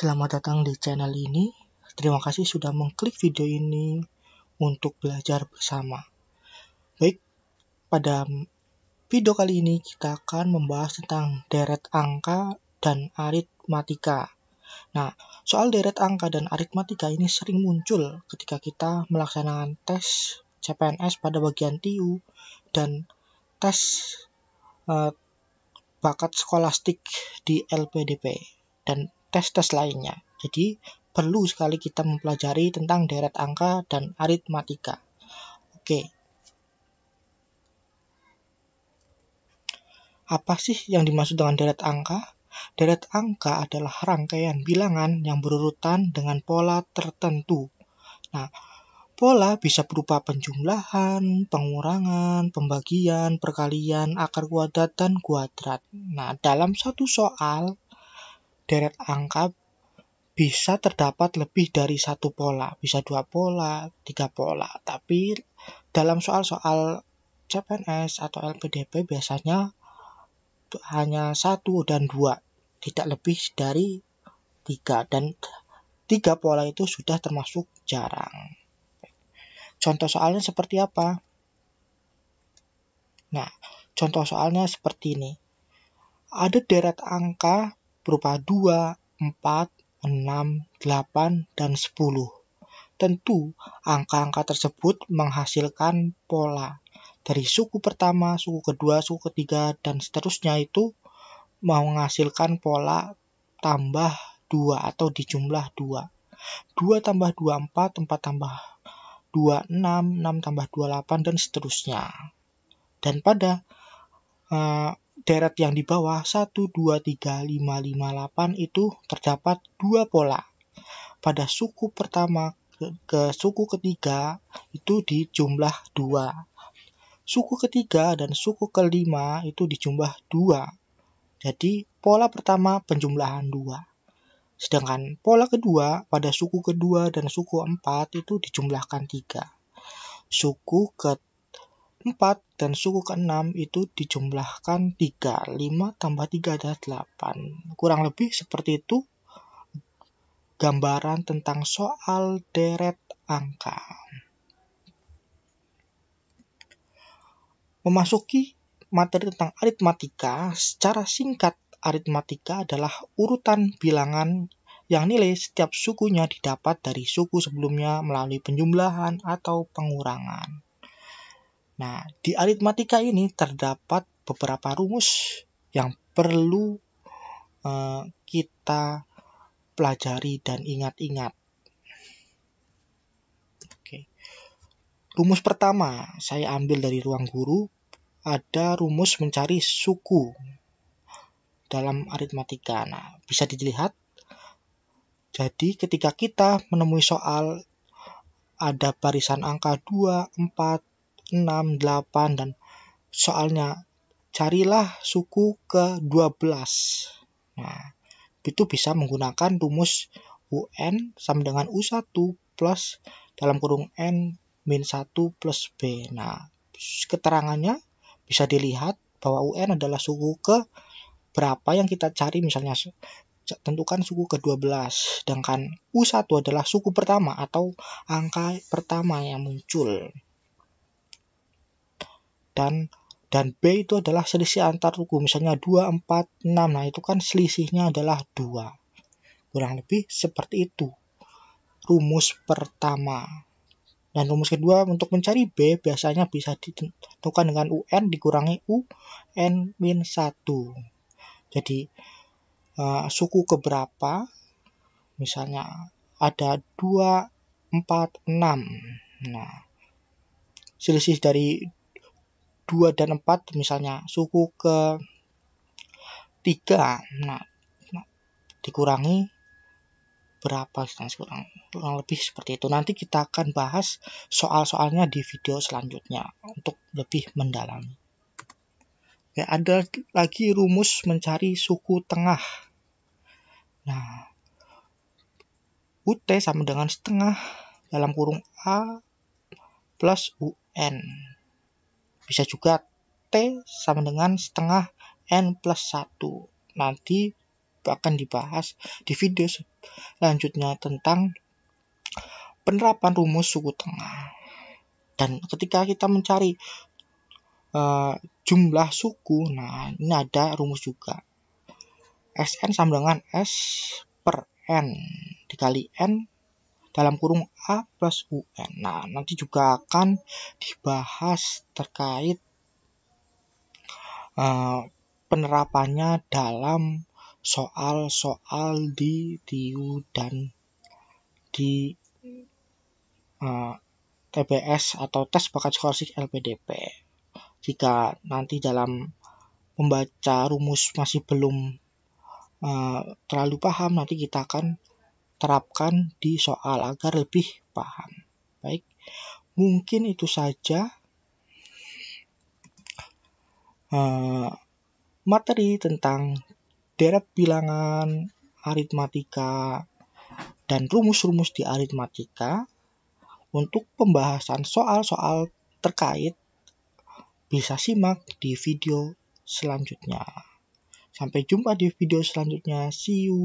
Selamat datang di channel ini. Terima kasih sudah mengklik video ini untuk belajar bersama. Baik, pada video kali ini kita akan membahas tentang deret angka dan aritmatika. Nah, soal deret angka dan aritmatika ini sering muncul ketika kita melaksanakan tes CPNS pada bagian TIU dan tes bakat skolastik di LPDP dan tes-tes lainnya. Jadi, perlu sekali kita mempelajari tentang deret angka dan aritmatika. Oke. Apa sih yang dimaksud dengan deret angka? Deret angka adalah rangkaian bilangan yang berurutan dengan pola tertentu. Nah, pola bisa berupa penjumlahan, pengurangan, pembagian, perkalian, akar kuadrat, dan kuadrat. Nah, dalam satu soal, deret angka bisa terdapat lebih dari satu pola, bisa 2 pola, 3 pola. Tapi dalam soal-soal CPNS atau LPDP biasanya hanya 1 dan 2, tidak lebih dari 3. Dan 3 pola itu sudah termasuk jarang. Contoh soalnya seperti apa? Nah, contoh soalnya seperti ini. Ada deret angka berupa 2, 4, 6, 8, dan 10. Tentu, angka-angka tersebut menghasilkan pola. Dari suku pertama, suku kedua, suku ketiga, dan seterusnya itu menghasilkan pola tambah 2 atau dijumlah 2. 2 tambah 2, 4, 4 tambah 2, 6, 6 tambah 2, 8, dan seterusnya. Dan pada deret yang di bawah 1, 2, 3, 5, 5, 8 itu terdapat 2 pola. Pada suku pertama ke suku ketiga itu dijumlah 2. Suku ketiga dan suku kelima itu dijumlah 2. Jadi pola pertama penjumlahan 2. Sedangkan pola kedua pada suku kedua dan suku 4 itu dijumlahkan 3. Suku ke-4 dan suku ke-6 itu dijumlahkan 3. 5 tambah 3 adalah 8. Kurang lebih seperti itu gambaran tentang soal deret angka. Memasuki materi tentang aritmatika, secara singkat aritmatika adalah urutan bilangan yang nilai setiap sukunya didapat dari suku sebelumnya melalui penjumlahan atau pengurangan. Nah, di aritmatika ini terdapat beberapa rumus yang perlu kita pelajari dan ingat-ingat. Oke. Rumus pertama, saya ambil dari ruang guru, ada rumus mencari suku dalam aritmatika. Nah, bisa dilihat. Jadi, ketika kita menemui soal ada barisan angka 2, 4, 6, 8, dan soalnya carilah suku ke-12. Nah, itu bisa menggunakan rumus UN sama dengan U1 plus dalam kurung N min 1 plus B. Nah, keterangannya bisa dilihat bahwa UN adalah suku ke berapa yang kita cari, misalnya tentukan suku ke-12. Sedangkan U1 adalah suku pertama atau angka pertama yang muncul. Dan B itu adalah selisih antar suku, misalnya 2, 4, 6. Nah, itu kan selisihnya adalah 2. Kurang lebih seperti itu rumus pertama. Dan rumus kedua untuk mencari B biasanya bisa ditentukan dengan UN dikurangi UN min 1. Jadi suku keberapa, misalnya ada 2, 4, 6. Nah, selisih dari 2 dan 4 misalnya suku ke 3. Nah, dikurangi berapa, kurang lebih seperti itu. Nanti kita akan bahas soal-soalnya di video selanjutnya untuk lebih mendalami. Ya, ada lagi rumus mencari suku tengah. Nah, UT sama dengan setengah dalam kurung A plus UN. Bisa juga T sama dengan setengah N plus 1. Nanti akan dibahas di video selanjutnya tentang penerapan rumus suku tengah. Dan ketika kita mencari jumlah suku, nah ini ada rumus juga. Sn sama dengan S per N dikali N dalam kurung A plus UN. Nah, nanti juga akan dibahas terkait penerapannya dalam soal-soal di TIU dan di TBS atau tes bakat skolastik LPDP. Jika nanti dalam membaca rumus masih belum terlalu paham, nanti kita akan terapkan di soal agar lebih paham. Baik, mungkin itu saja materi tentang deret bilangan, aritmatika, dan rumus-rumus di aritmatika. Untuk pembahasan soal-soal terkait bisa simak di video selanjutnya. Sampai jumpa di video selanjutnya. See you.